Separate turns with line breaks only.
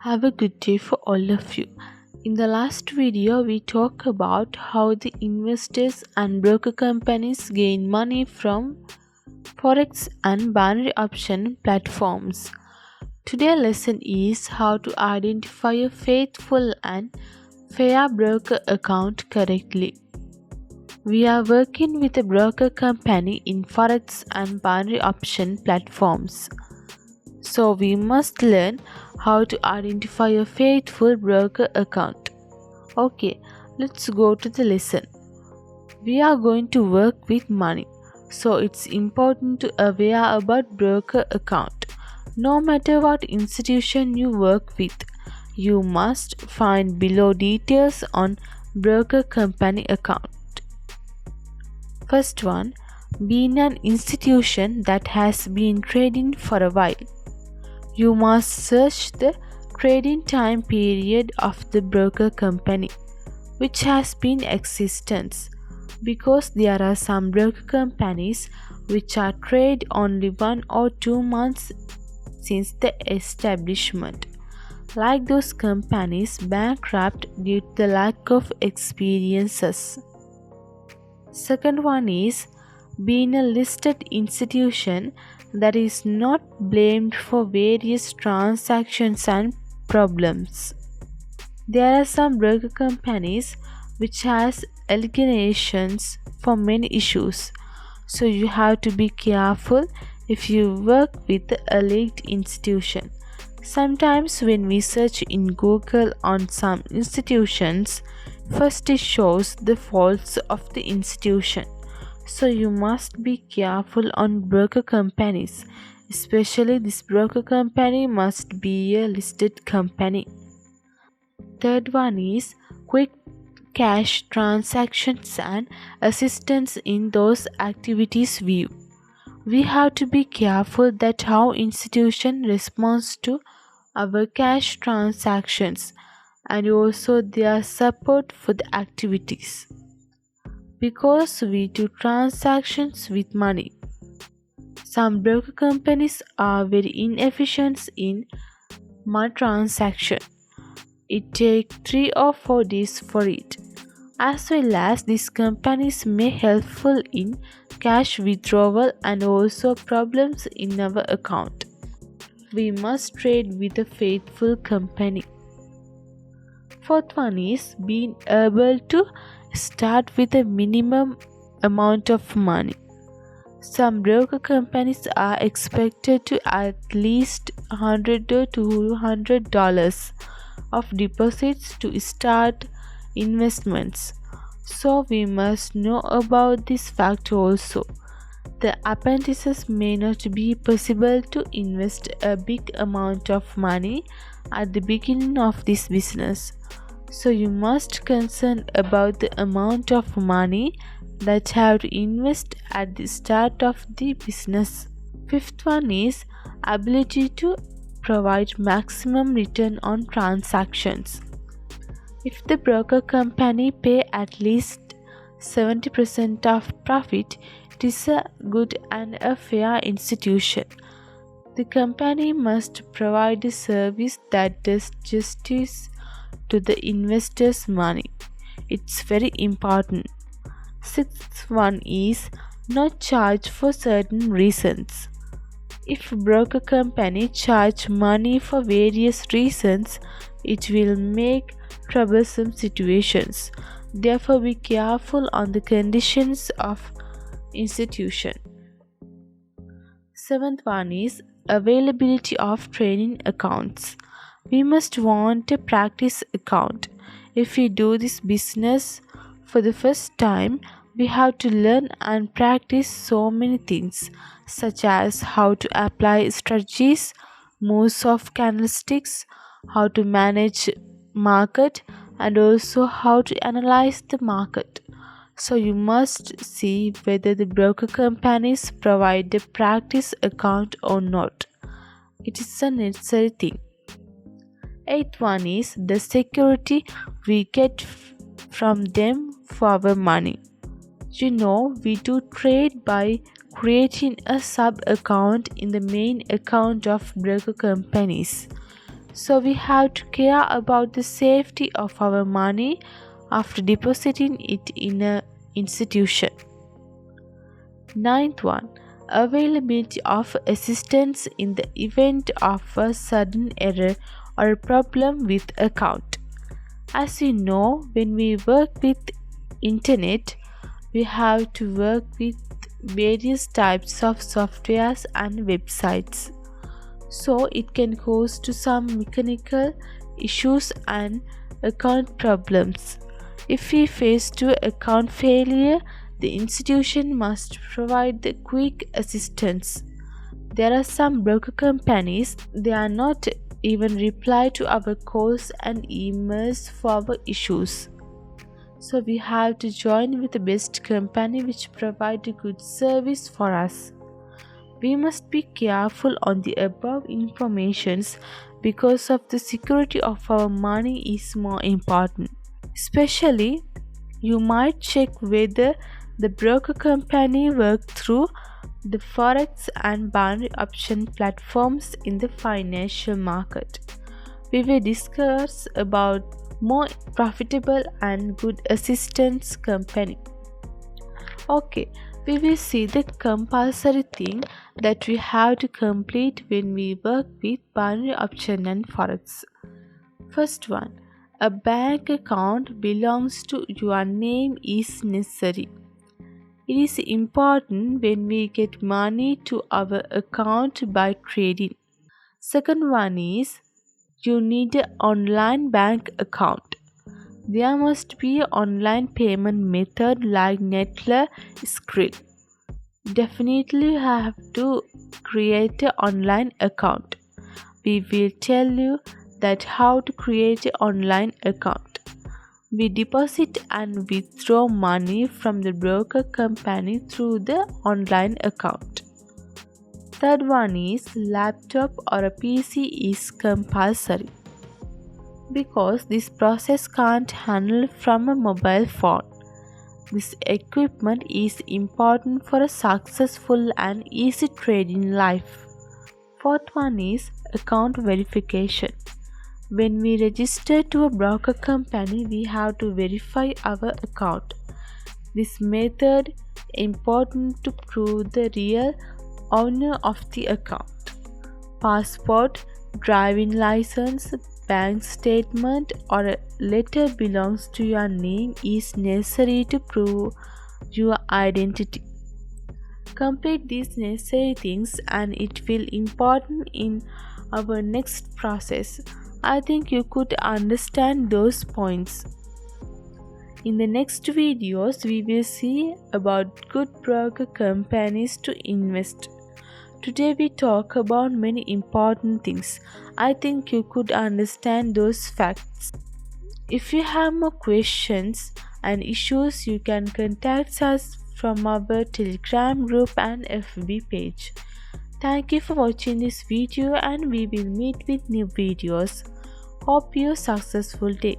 Have a good day for all of you. In the last video, we talked about how the investors and broker companies gain money from forex and binary option platforms. Today's lesson is how to identify a faithful and fair broker account correctly. We are working with a broker company in forex and binary option platforms. So we must learn how to identify a faithful broker account. Okay, let's go to the lesson. We are going to work with money. So it's important to aware about broker account. No matter what institution you work with, you must find below details on broker company account. First one, being an institution that has been trading for a while. You must search the trading time period of the broker company, which has been in existence, because there are some broker companies which are trade only 1 or 2 months since the establishment. Like those companies bankrupt due to the lack of experiences. Second one is being a listed institution that is not blamed for various transactions and problems. There are some broker companies which has allegations for many issues, so you have to be careful if you work with the alleged institution. Sometimes when we search in Google on some institutions, first it shows the faults of the institution. So you must be careful on broker companies, especially this broker company must be a listed company. Third one is quick cash transactions and assistance in those activities view. We have to be careful that how institution responds to our cash transactions and also their support for the activities, because we do transactions with money. Some broker companies are very inefficient in money transaction. It takes 3 or 4 days for it. As well as these companies may helpful in cash withdrawal and also problems in our account. We must trade with a faithful company. Fourth one is being able to start with a minimum amount of money. Some broker companies are expected to at least $100 to $200 of deposits to start investments. So we must know about this fact also. The apprentices may not be possible to invest a big amount of money at the beginning of this business. So you must concern about the amount of money that have to invest at the start of the business. Fifth one is ability to provide maximum return on transactions. If the broker company pay at least 70% of profit, it is a good and a fair institution. The company must provide a service that does justice to the investors' money. It's very important. Sixth one is not charge for certain reasons. If broker company charge money for various reasons, it will make troublesome situations. Therefore, be careful on the conditions of institution. Seventh one is availability of training accounts. We must want a practice account. If we do this business for the first time, we have to learn and practice so many things, such as how to apply strategies, moves of candlesticks, how to manage market, and also how to analyze the market. So you must see whether the broker companies provide a practice account or not. It is a necessary thing. Eighth one is the security we get from them for our money. You know, we do trade by creating a sub account in the main account of broker companies. So we have to care about the safety of our money after depositing it in an institution. Ninth one, availability of assistance in the event of a sudden error or a problem with account. As you know, when we work with internet, we have to work with various types of softwares and websites. So it can cause to some mechanical issues and account problems. If we face to account failure, the institution must provide the quick assistance. There are some broker companies, they are not even reply to our calls and emails for our issues. So we have to join with the best company which provide a good service for us. We must be careful on the above informations because of the security of our money is more important. Especially, you might check whether the broker company work through the forex and binary option platforms in the financial market. We will discuss about more profitable and good assistance company. Okay, we will see the compulsory thing that we have to complete when we work with binary option and forex. First one, a bank account belongs to your name is necessary. It is important when we get money to our account by trading. Second one is you need an online bank account. There must be an online payment method like Neteller, Skrill. Definitely you have to create an online account. We will tell you that how to create an online account. We deposit and withdraw money from the broker company through the online account. Third one is laptop or a PC is compulsory because this process can't handle from a mobile phone. This equipment is important for a successful and easy trading life. Fourth one is account verification. When we register to a broker company, we have to verify our account. This method is important to prove the real owner of the account. Passport, driving license, bank statement or a letter belongs to your name is necessary to prove your identity. Complete these necessary things and it will important in our next process. I think you could understand those points. In the next videos, we will see about good broker companies to invest. Today we talk about many important things. I think you could understand those facts. If you have more questions and issues, you can contact us from our Telegram group and FB page. Thank you for watching this video and we will meet with new videos. Hope you successful day.